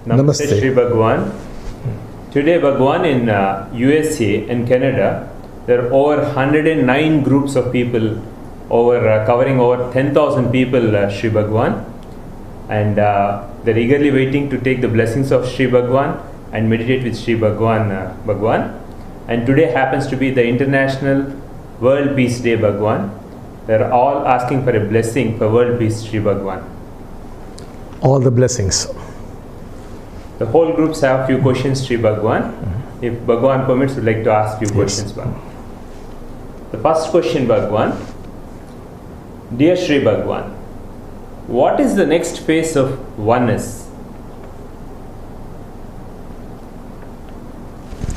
Namaste Sri Bhagavan. Today, Bhagavan, in USA and Canada, there are over 109 groups of people covering over 10,000 people, Sri Bhagavan. And they're eagerly waiting to take the blessings of Sri Bhagavan and meditate with Sri Bhagavan. And today happens to be the International World Peace Day, Bhagavan. They're all asking for a blessing for World Peace, Sri Bhagavan. All the blessings. The whole groups have few questions, Sri Bhagavan. If Bhagavan permits, we'd like to ask few questions, Bhagavan. The first question, Bhagavan. Dear Sri Bhagavan, what is the next phase of oneness?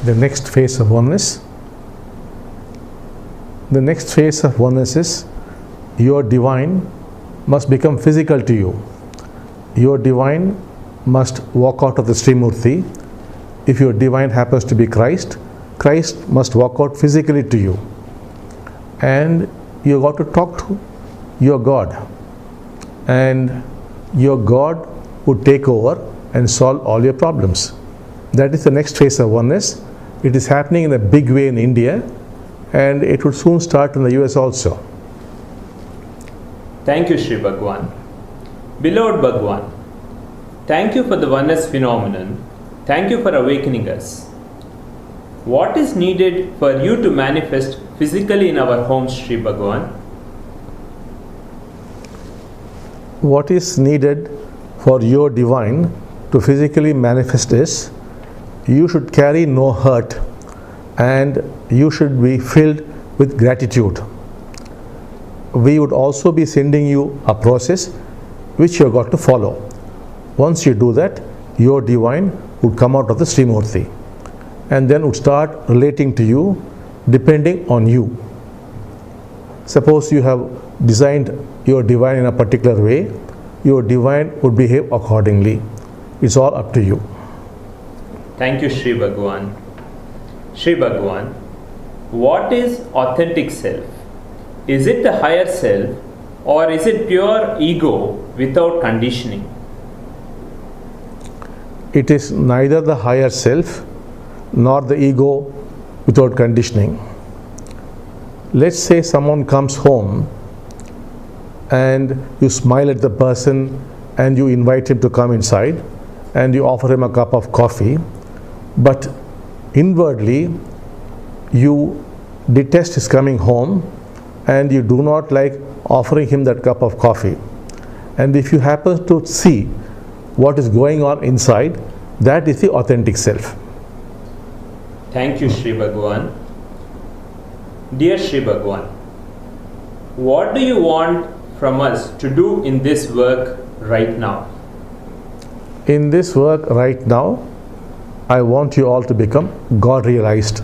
The next phase of oneness? The next phase of oneness is your divine must become physical to you. Your divine must walk out of the Srimurti. If your divine happens to be Christ, Christ must walk out physically to you. And you got to talk to your God. And your God would take over and solve all your problems. That is the next phase of oneness. It is happening in a big way in India, and it would soon start in the US also. Thank you, Sri Bhagavan. Beloved Bhagavan, thank you for the oneness phenomenon. Thank you for awakening us. What is needed for you to manifest physically in our homes, Sri Bhagavan? What is needed for your divine to physically manifest is you should carry no hurt and you should be filled with gratitude. We would also be sending you a process which you have got to follow. Once you do that, your divine would come out of the Srimurti and then would start relating to you depending on you. Suppose you have designed your divine in a particular way, your divine would behave accordingly. It's all up to you. Thank you, Sri Bhagavan. Sri Bhagavan, what is authentic self? Is it the higher self or is it pure ego without conditioning? It is neither the higher self nor the ego without conditioning. Let's say someone comes home and you smile at the person and you invite him to come inside and you offer him a cup of coffee, but inwardly you detest his coming home and you do not like offering him that cup of coffee. And if you happen to see what is going on inside, that is the authentic self. Thank you, Sri Bhagavan. Dear Sri Bhagavan, what do you want from us to do in this work right now? In this work right now, I want you all to become God realized,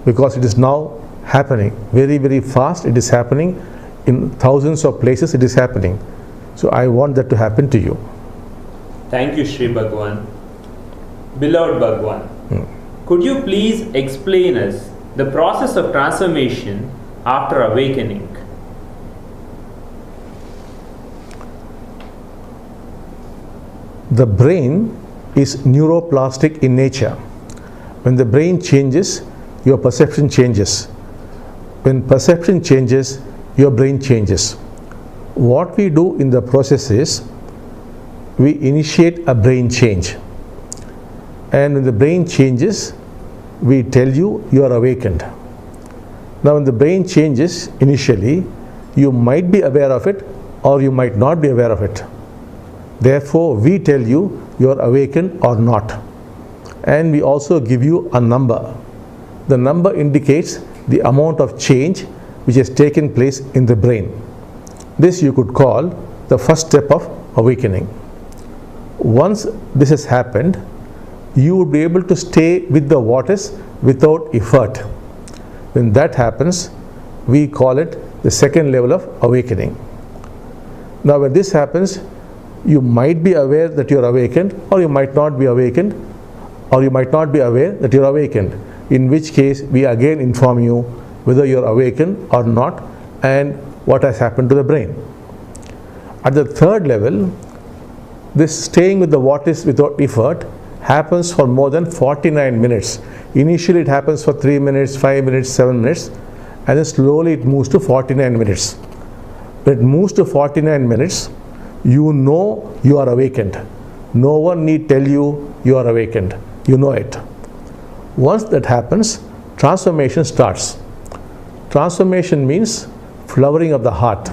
because it is now happening very, very fast. It is happening in thousands of places. It is happening. So I want that to happen to you. Thank you, Sri Bhagavan. Beloved Bhagavan, could you please explain us the process of transformation after awakening? The brain is neuroplastic in nature. When the brain changes, your perception changes. When perception changes, your brain changes. What we do in the process is we initiate a brain change. And when the brain changes, we tell you you are awakened. Now when the brain changes initially, you might be aware of it or you might not be aware of it. Therefore, we tell you you are awakened or not. And we also give you a number. The number indicates the amount of change which has taken place in the brain. This you could call the first step of awakening. Once this has happened, you would be able to stay with the waters without effort. When that happens, we call it the second level of awakening. Now when this happens, you might be aware that you are awakened, or you might not be awakened, or you might not be aware that you are awakened, in which case we again inform you whether you are awakened or not and what has happened to the brain. At the third level, This staying with the what is without effort happens for more than 49 minutes. Initially it happens for 3 minutes, 5 minutes, 7 minutes, and then slowly it moves to 49 minutes. When it moves to 49 minutes, you know you are awakened. No one need tell you you are awakened. You know it. Once that happens, transformation starts. Transformation means flowering of the heart.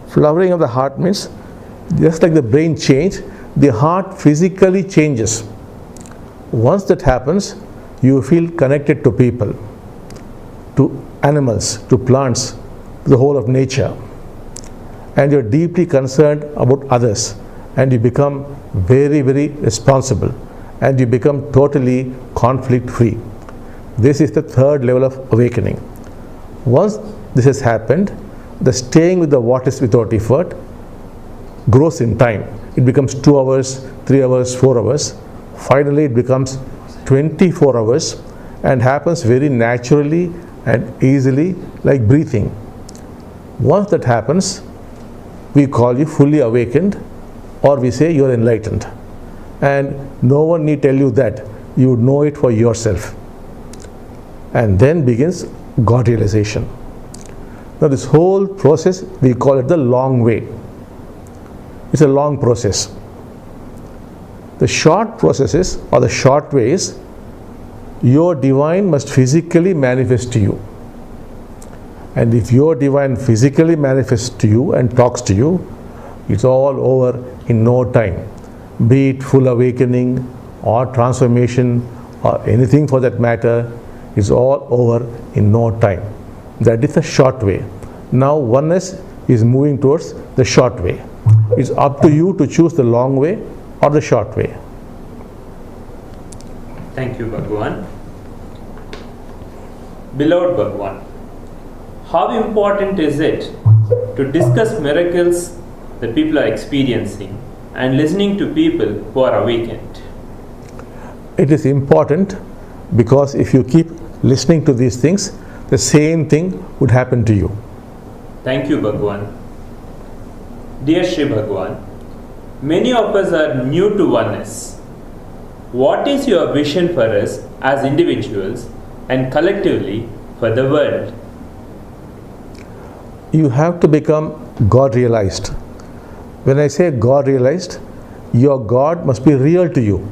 Flowering of the heart means just like the brain change, the heart physically changes. Once that happens, you feel connected to people, to animals, to plants, to the whole of nature. And you're deeply concerned about others, and you become very, very responsible, and you become totally conflict free. This is the third level of awakening. Once this has happened, the staying with the what is without effort grows in time. It becomes 2 hours, 3 hours, 4 hours. Finally it becomes 24 hours and happens very naturally and easily, like breathing. Once that happens, we call you fully awakened, or we say you are enlightened. And no one need tell you that. You would know it for yourself. And then begins God realization. Now this whole process, we call it the long way. It's a long process. The short processes or the short ways, your divine must physically manifest to you. And if your divine physically manifests to you and talks to you, it's all over in no time. Be it full awakening or transformation or anything for that matter, it's all over in no time. That is the short way. Now oneness is moving towards the short way. It's up to you to choose the long way or the short way. Thank you, Bhagavan. Beloved Bhagavan, how important is it to discuss miracles that people are experiencing and listening to people who are awakened? It is important because if you keep listening to these things, the same thing would happen to you. Thank you, Bhagavan. Dear Sri Bhagavan, many of us are new to oneness. What is your vision for us as individuals and collectively for the world? You have to become God realized. When I say God realized, your God must be real to you.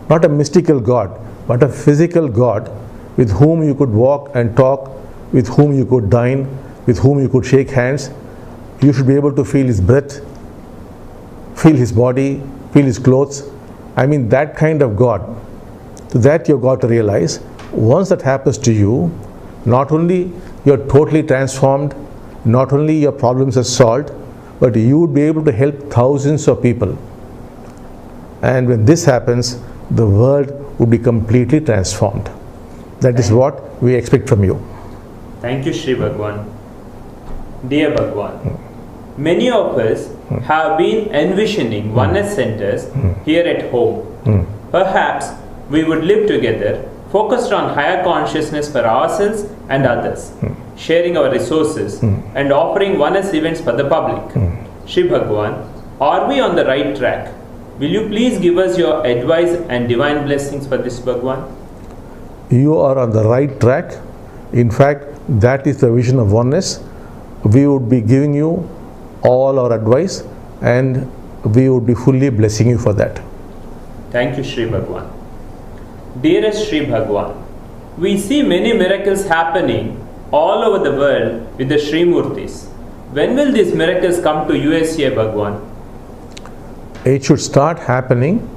Not a mystical God, but a physical God with whom you could walk and talk, with whom you could dine, with whom you could shake hands. You should be able to feel his breath, feel his body, feel his clothes. I mean that kind of God. So that you've got to realize. Once that happens to you, not only you're totally transformed, not only your problems are solved, but you would be able to help thousands of people. And when this happens, the world would be completely transformed. That is what we expect from you. Thank you, Sri Bhagavan. Dear Bhagavan, many of us have been envisioning oneness centers here at home. Perhaps we would live together, focused on higher consciousness for ourselves and others, sharing our resources and offering oneness events for the public. Sri Bhagavan, are we on the right track? Will you please give us your advice and divine blessings for this, Bhagavan? You are on the right track. In fact, that is the vision of oneness. We would be giving you all our advice and we would be fully blessing you for that. Thank you, Sri Bhagavan. Dearest Sri Bhagavan, we see many miracles happening all over the world with the Sri Murtis. When will these miracles come to USA, Bhagavan? It should start happening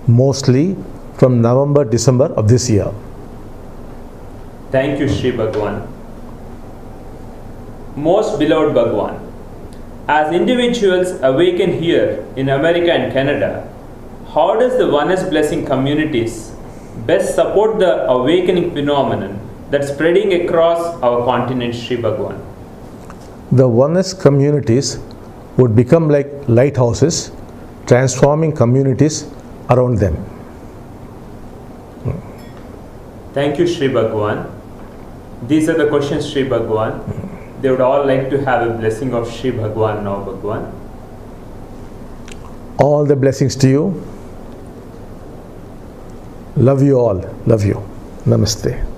mostly from November, December of this year. Thank you, Sri Bhagavan. Most beloved Bhagavan, as individuals awaken here in America and Canada, how does the oneness blessing communities best support the awakening phenomenon that's spreading across our continent, Sri Bhagavan? The oneness communities would become like lighthouses, transforming communities around them. Thank you, Sri Bhagavan. These are the questions, Sri Bhagavan. They would all like to have a blessing of Sri Bhagavan now, Bhagavan. All the blessings to you. Love you all. Love you. Namaste.